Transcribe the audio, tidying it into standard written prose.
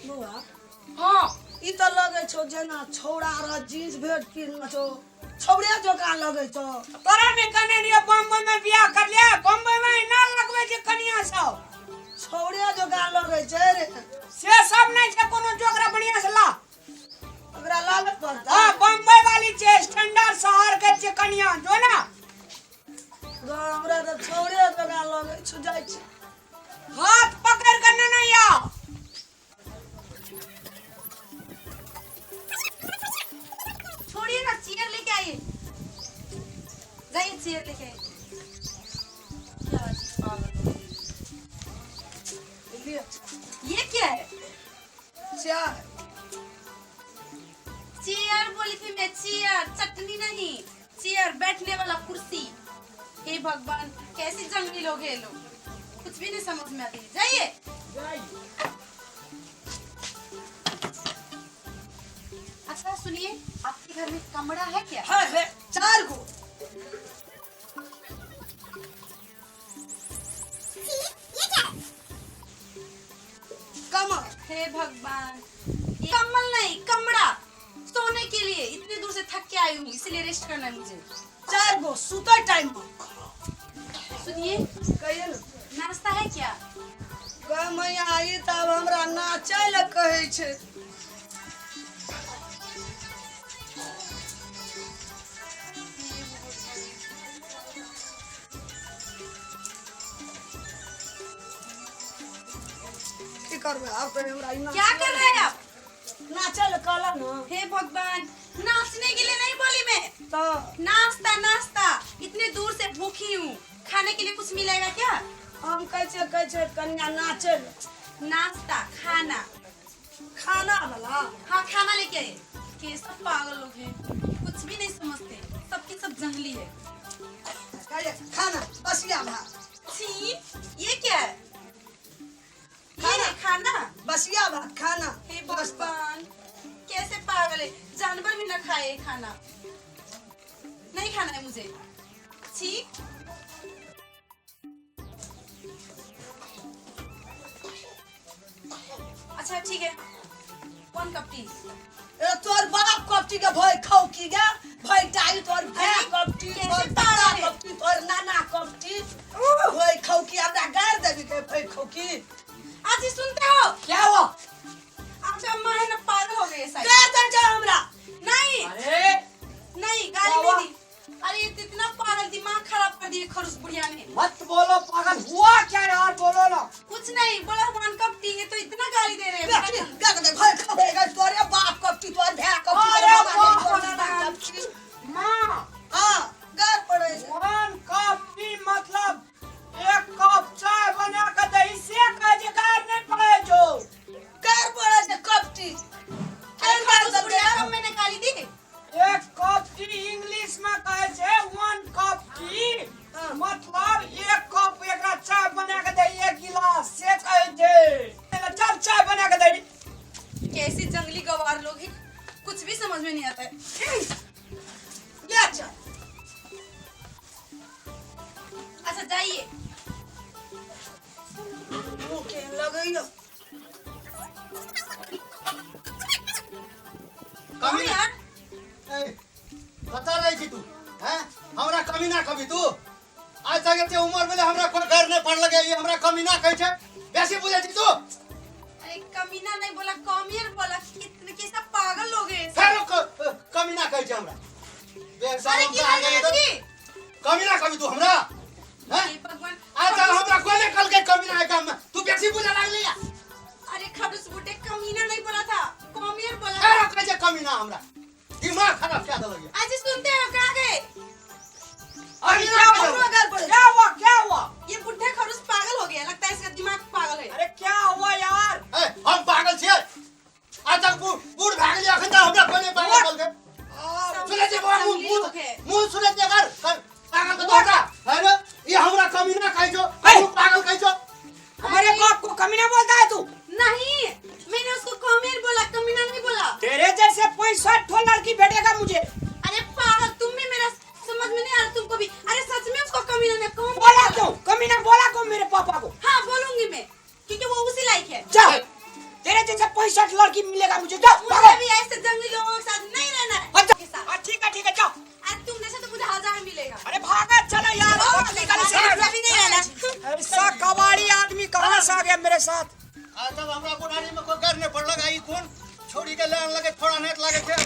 बुआ हाँ ई तो लगे छो जेना छौड़ा रह जींस भेट किन छो छौड़े जोका लगे छो। तोरा ने कने रे बम्बई में बियाह कर लिया, बम्बई में ना लगवे जे कनिया सब छौड़े जोका लगे छे रे। से सब नहीं छे कोनो जोगरा बढ़िया से ला। ओकरा लाल पड़ता हां बम्बई वाली छे स्टैंडर्ड शहर के छे कनिया जो ना। हमरा तो छौड़े जोका लगे छो जाय छे। हाथ पकड़ कर नहीं आ। छोड़िए ना, चेयर लेके आइए, जाइए चेयर लेके आइए। क्या बात है पागल। ये क्या है? चाय चेयर बोली थी मैं, चेयर, चटनी नहीं, चेयर बैठने वाला कुर्सी। हे भगवान, कैसे जंगली लोग हैं लोग, कुछ भी नहीं समझ में आती। जाइए। अच्छा सुनिए, आपके घर में कमरा है क्या? है 4 गो। कमर। हे भगवान, ये कम्बल नहीं कमरा, सोने के लिए। इतनी दूर से थक के आई हूँ, इसलिए रेस्ट करना है मुझे। 4 गो सुते टाइम सुनिए, कहिए ना नाश्ता है क्या? गा मैया आई तब हमरा नाचे ल कहे छे। की करबे आप तो हमरा इना क्या कर रहे हैं आप? नाचे ल कहला ना हे भगवान, नाचने के लिए नहीं बोली मैं, तो नाश्ता नाश्ता। इतने दूर से भूखी हूँ, खाने के लिए कुछ मिलेगा क्या? हम कहे छे कन्या नाचे ल। नाश्ता खाना। खाना वाला हाँ खाना लेके आइए। के सब पागल लोग हैं, कुछ भी नहीं समझते, सबकी सब जंगली है। कहिए खाना बसिया भात। छी, ये क्या है? ये खाना। है खाना? बसिया भात खाना। हे भगवान, कैसे पागल है, जानवर भी ना खाए खाना। नहीं खाना है मुझे। छी। अच्छा ठीक है, 1 कप टी। ए तोर बाप कपटी के भय खाऊ की गे भय टाई तोर भय कपटी कैसे तोर पागल दादा है? कपटी तोर नाना कपटी भय खाऊ की हमरा गार देबी के भय खाऊ की। आज ही सुनते हो? क्या हुआ? आपका अम्मा है ना पागल हो गई है शायद। दे दे जा हमरा। नहीं अरे नहीं, गाली नहीं दी। अरे ये इतना पागल, दिमाग खराब कर दिए खरुस बुढ़िया ने। मत बोलो पागल, हुआ क्या यार, बोलो ना। कुछ नहीं बोला, 1 कप टी है तो इतना गाली दे रहे बेटी हैं। गे दे भय खाऊ के तोरे बाप कपटी तोर भय कपटी अरे तोर बाप तोर रे दादा बाप। कपटी। माँ हां गार पड़े छे। 1 कप टी मतलब 1 कप चाय बना के दही से का जगार नहीं पड़े जो। गार पड़े छे कपटी। अरे खरुस बुढ़िया को मैंने गाली दी? 1 कप टी इंग्लिश में कहे छे 1 कप टी मतलब 1 कप एकरा चाय बना के दे, 1 गिलास से कहे छे। चल चाय बना के दे। कैसे जंगली गवार लोग हैं, कुछ भी समझ में नहीं आता है। ले चल अच्छा जाइए। मुके लगइयो। कौन यार? बता रही थी तू हैं हमरा कमी ना कभी तू आज तक के उम्र में हमरा कोई घर नहीं पड़ लगे ये हमरा कमी ना कहे छे कैसे बुझे थी तू। अरे कमीना नहीं बोला, कॉमियर बोला। कितने कैसा पागल लोग हैं। फिर कमी ना कहे छे हमरा अरे की हाल है इसकी? कमी ना कभी तू हमरा हैं हे भगवान, आज तक हमरा कोई नहीं कल के कमी ना है काम में तू कैसे बुझा लागली या अरे खरुस बुढ़े कमीना नहीं बोला था, कॉमियर बोला फिर था। कैसे कमी ना हमरा दिमाग खराब क्या दे लगे आज ही सुनते हो कहाँ गए? अरे क्या हुआ क्या हुआ? ये बुढ़े खरुस पागल हो गया, लगता है इसका दिमाग पागल है। अरे क्या हुआ यार? हम पागल छे आज तक बूढ़ भाग लिया अखन तक हमरा कोई नहीं पागल बोल के सुने जे मुंह सुने जे कर पागल को तोड़ा है ना ये हमरा कमी ना कहे छो तू पागल कहे छो हमारे बाप को कमीना बोलता है तू? नहीं, मैंने उसको कॉमियर बोला, कमीना नहीं बोला। तेरे जैसे 65 ठो लड़की भेटेगा मुझे। अरे पागल, तुम भी मेरा समझ में नहीं आ रहा तुमको भी। अरे सच में उसको कमीना ने कौन बोला क्यों? जिंदगी मिलेगा मुझे। जाओ मुझे भागो। भी ऐसे जंगली लोगों के साथ नहीं रहना है। अच्छा, के साथ। ठीक है जाओ। आज तुम जैसे तो मुझे 1000 मिलेगा। अरे भागा चलो यार। मुझे भी नहीं रहना। ऐसा कबाड़ी आदमी कहाँ से आ गया मेरे साथ। आज तक हमरा कोठारी में कोई घर नहीं पड़ लगा, ई कौन छोड़ी के लान लगे थोड़ा नेट लगे थे।